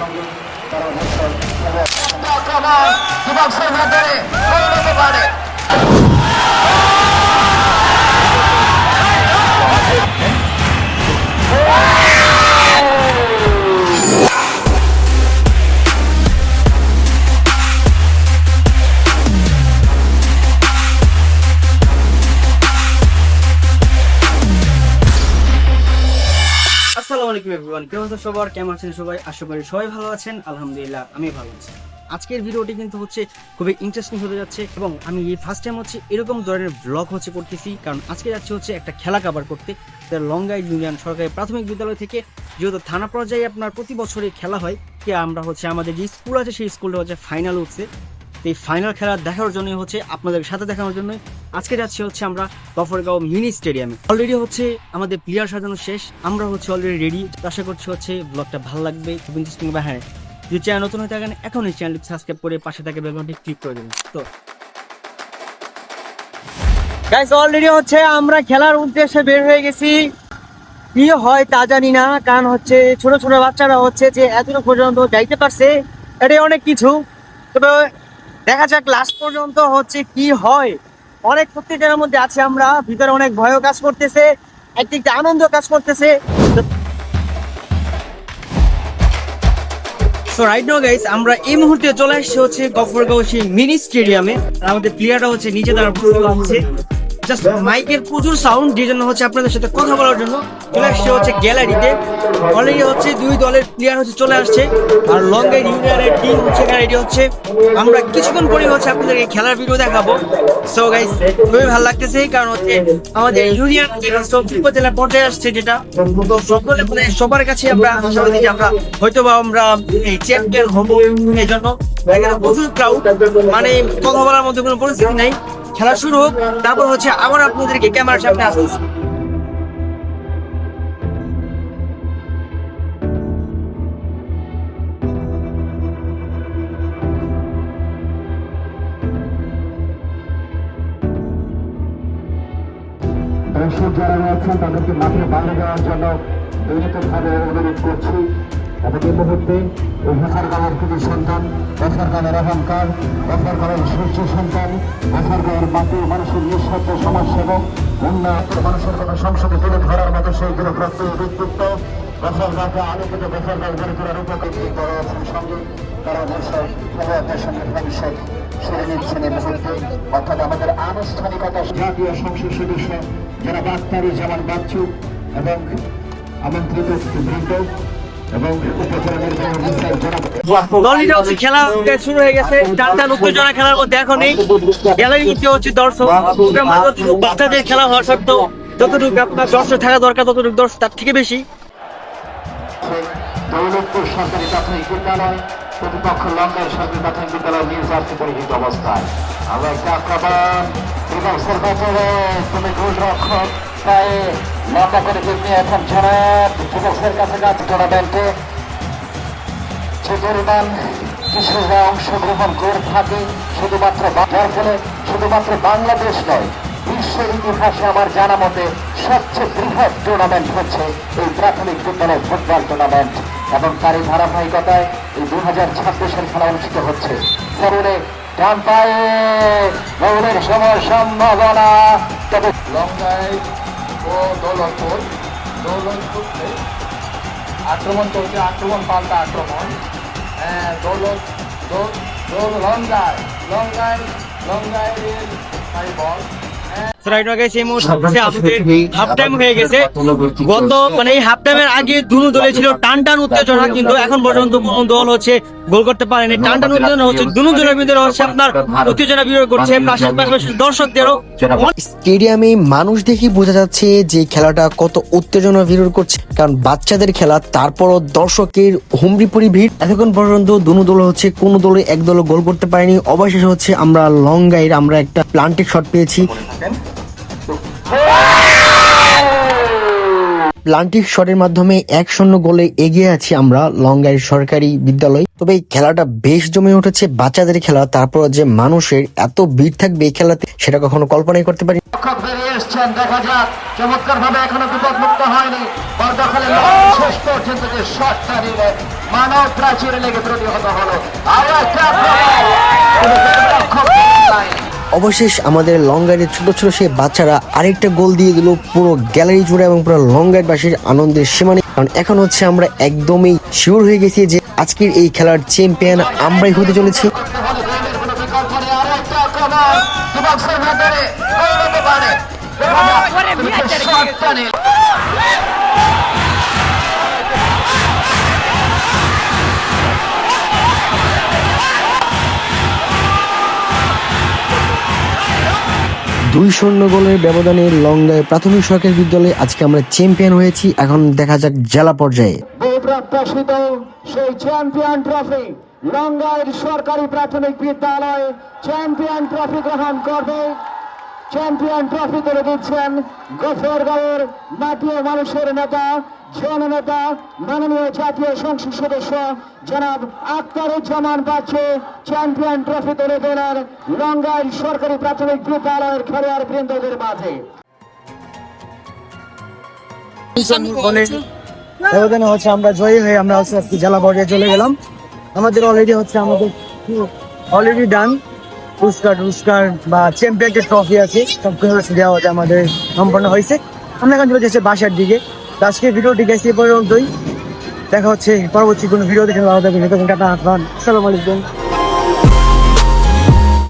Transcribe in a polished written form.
সঙ্গে তারা দিবসের ভেতরে পরিণত করে। আসসালামু আলাইকুম এভরিওয়ান, কেমন আছেন সবার? কেমন আছেন সবাই? আশা করি সবাই ভালো আছেন। আলহামদুলিল্লাহ আমি ভালো আছি। আজকের ভিডিওটি কিন্তু হচ্ছে খুবই ইন্টারেস্টিং হতে যাচ্ছে এবং আমি এই ফার্স্ট টাইম হচ্ছে এরকম ধরনের ব্লগ হচ্ছে করতেছি, কারণ আজকে যাচ্ছে হচ্ছে একটা খেলা কভার করতে। লংগাই ইউনিয়ন সরকারি প্রাথমিক বিদ্যালয় থেকে, যেহেতু থানা পর্যায়ে আপনার প্রতি বছরই খেলা হয়, কি আমরা হচ্ছে আমাদের যে স্কুল আছে সেই স্কুলটা হচ্ছে ফাইনাল উঠছে। এই ফাইনাল খেলা দেখার জন্য হচ্ছে আপনাদের সাথে দেখানোর জন্য আজকে যাচ্ছি হচ্ছে আমরা গফরগাঁও মিনি স্টেডিয়ামে। অলরেডি হচ্ছে আমাদের প্লেয়ার সাজানো শেষ, আমরা হচ্ছে অলরেডি রেডি। আশা করছি হচ্ছে ব্লগটা ভালো লাগবে, খুব ইন্টারেস্টিং। বা হ্যাঁ, যদি চ্যানেল নতুন হয়ে থাকেন এখন এই চ্যানেলটি সাবস্ক্রাইব করে পাশে থাকা বেল বাটনটি ক্লিক করে দেবেন। তো গাইস, অলরেডি হচ্ছে আমরা খেলার উদ্দেশ্যে বের হয়ে গেছি। কি হয় তা জানি না, কারণ হচ্ছে ছোট ছোট বাচ্চারা হচ্ছে যে এতটুকু পর্যন্ত যাইতে পারছে, এটাই অনেক কিছু। তবে দেখা যাক লাস্ট পর্যন্ত হচ্ছে কি হয়। অনেক প্রত্যেকটার মধ্যে আছে আমরা, ভিতরে অনেক ভয়ও কাজ করতেছে, একদিকটা আনন্দ কাজ করতেছে। সো রাইট নাও গাইস, আমরা এই মুহূর্তে চলে আসছি হচ্ছে গফরগাঁও সেই মিনি স্টেডিয়ামে। আমাদের প্লেয়াররা হচ্ছে নিচে দাঁড়া হচ্ছে, জাস্ট মাইকের প্রচুর সাউন্ড, যে জন্য হচ্ছে আপনাদের সাথে কথা বলার জন্য চলে আসছে হচ্ছে গ্যালারিতে। অলরেডি হচ্ছে দুই দলের প্লেয়ার হচ্ছে চলে আসছে, আর লংগাই ইউনিয়নের টিম হচ্ছে রেডি হচ্ছে। আমরা কিছুক্ষণ পরে হচ্ছে আপনাদেরকে খেলার ভিডিও দেখাবো। সো গাইস, খুবই ভালো লাগতেছে, কারণ হচ্ছে আমাদের ইউনিয়ন উপজেলা পর্যায়ে আসছে, যেটা সকলে মানে সবার কাছে আমরা আশাবাদী যে আমরা হয়তো বা আমরা এই চ্যাম্পিয়ন হবো। এই জন্য এখানে প্রচুর ক্রাউড, মানে কথা বলার মধ্যে কোনো পরিস্থিতি নাই। খেলা শুরু হোক, তারপর হচ্ছে আবার আপনাদেরকে ক্যামেরার সামনে আসতেছি। দর্শক যারা রয়েছেন তাদেরকে মাঠে বাইরে যাওয়ার জন্য বিনীতভাবে অনুরোধ করছি। এবং এই মুহূর্তে এই গফরগাঁওয়ের কৃতি সন্তান, গফরগাঁওয়ের অহংকার, গফরগাঁওয়ের সূর্য সন্তান, গফরগাঁওয়ের মাটির মানুষের নিঃস্বার্থ সমাজসেবক, উন্নত মানুষের কোনো সংসদে তুলে ধরার মতো সেই দূরপ্রাপ্ত ব্যক্তিত্ব, গফরগাঁওকে আলোকিত গফরগাঁও গড়ে তোলার উপকৃত রয়েছেন সঙ্গে তারা বর্ষায় খেলোয়াড়দের সঙ্গে ভবিষ্যৎ সেরে নিচ্ছেন এই মুহূর্তে। অর্থাৎ আমাদের আনুষ্ঠানিকতা জাতীয় সংসদ সদস্য যারা বাক্তারি জামান বাচ্চু এবং আমন্ত্রিত বৃন্দ এবং খেলা শুরু হয়ে গেছে। টানটান উত্তেজনা খেলার মধ্যে এখন এই গ্যালারি মধ্যে হচ্ছে দর্শক। বাচ্চাদের খেলা হওয়া সত্ত্বেও যতটুকু আপনার দর্শক থাকা দরকার ততটুকু দর্শক তার থেকে বেশি। দৌলতপুর সরকারি প্রাথমিক বিদ্যালয় প্রতিপক্ষ লঙ্কার সরকারি প্রাথমিক বিদ্যালয় নির্যাতিত পরিহিত অবস্থায়। আমরা একটা আক্রমণ বিপক্ষের ভেতরে, তুমি গোলরক্ষক প্রায় লম্বা করে আপনি এখন ছাড়াত বিপক্ষের কাছাকাছি টুর্নামেন্টে যে পরিমাণ কিশোররা অংশগ্রহণ করে থাকে শুধুমাত্র, যার ফলে শুধুমাত্র বাংলাদেশ নয় বিশ্বের ইতিহাসে আমার জানা মতে সবচেয়ে বৃহৎ টুর্নামেন্ট হচ্ছে এই প্রাথমিক বিদ্যালয় ফুটবল টুর্নামেন্ট। এবং তারই ধারাবাহিকতায় এই 2026-এর খেলা অনুষ্ঠিত হচ্ছে। সরুনে ডান পায়ে গোলের সময় সম্ভাবনা, তবে লঙ্গাই ও দৌলতপুর আক্রমণ চলছে, আক্রমণ পাল্টা আক্রমণ। লঙ্গাই বল। হাফ টাইম হয়ে গেছে। গত মানে এই হাফ টাইমের আগে দুটো দলে ছিল টান টান উত্তেজনা, কিন্তু এখন পর্যন্ত কোন দল হচ্ছে গোল করতে পারেনি। টান টান উত্তেজনা হচ্ছে দুটো দলের ভিতরে হচ্ছে আপনার উত্তেজনা বিরোধ করছে পাশাপাশি দর্শকদেরও। স্টেডিয়ামে মানুষ দেখি বোঝা যাচ্ছে যে খেলাটা কত উত্তেজনা বিরোধ করছে, কারণ বাচ্চাদের খেলা, তারপরও দর্শকের হুমড়ি ভিড়। এতক্ষণ পর্যন্ত দুটো দল হচ্ছে কোনো দলে এক দল গোল করতে পারেনি। অবশেষে হচ্ছে আমরা লংগাইয়ের আমরা একটা প্লান্টেড শট পেয়েছি। প্লান্টিক শটের মাধ্যমে 1-0 গোলে এগিয়ে আছি আমরা লঙ্গাই সরকারি বিদ্যালয়। তবে এই খেলাটা বেশ জমে উঠেছে, বাচ্চাদের খেলা, তারপর যে মানুষের এত ভিড় থাকবে এই খেলাতে সেটা কখনো কল্পনাই করতে পারি। রক্ষক বেরিয়ে এসছেন, দেখা যাক চমৎকার ভাবে এখনো বিপদ মুক্ত হয়নি। বল দখলে শেষ পর্যন্ত যে শটটা নিলেন মানব প্রাচীরে লেগে প্রতিহত হলো। আর একটা রক্ষক নাই। অবশেষ আমাদের লঙ্গাইয়ের ছোট ছোট সেই বাচ্চারা আরেকটা গোল দিয়ে দিল পুরো গ্যালারি জুড়ে এবং পুরো লঙ্গাইবাসীর আনন্দের সীমা নেই। কারণ এখন হচ্ছে আমরা একদমই শিওর হয়ে গেছি যে আজকের এই খেলার চ্যাম্পিয়ন আমরাই হতে চলেছি। করতে হলে গোলের কোনো বিকল্প নেই। আর একটা আক্রমণ ডিবক্সের ভেতরে গোল হতে পারে। শটটা নিল। দুই 2-0 গোলের ব্যবধানে লঙ্গাই প্রাথমিক সরকারি বিদ্যালয়ে আজকে আমরা চ্যাম্পিয়ন হয়েছি। এখন দেখা যাক জেলা পর্যায়ে। প্রত্যাশিত সেই চ্যাম্পিয়ন ট্রফি লঙ্গাইয়ের সরকারি প্রাথমিক বিদ্যালয় চ্যাম্পিয়ন ট্রফি গ্রহণ করবে। চ্যাম্পিয়ন ট্রফি তুলে দিচ্ছেন গফরগাঁওয়ের মাটি ও মানুষের নেতা, জননেতা, মাননীয় জাতীয় সংসদ সদস্য জনাব আখতারুজ্জামান বাচ্চু চ্যাম্পিয়ন ট্রফি তুলে দিলেন লঙ্গাইয়ের সরকারি প্রাথমিক বিদ্যালয়ের খেলোয়াড় বৃন্দদের মাঝে। ব্যবধানে হচ্ছে আমরা জয়ী হয়ে আমরা হচ্ছে আজকে জেলা পর্যায়ে চলে গেলাম। আমাদের অলরেডি ডান পুরস্কার বা চ্যাম্পিয়ন ট্রফি আছে, সবকিছু দেওয়া হচ্ছে আমাদের সম্পন্ন হয়েছে। আমরা এখন চলে যাচ্ছি বাসার দিকে। তো আজকে ভিডিওটি গেছে পর্যন্তই, দেখা হচ্ছে পরবর্তী কোনো ভিডিও দেখে ভালো থাকবেন। আসসালামু আলাইকুম।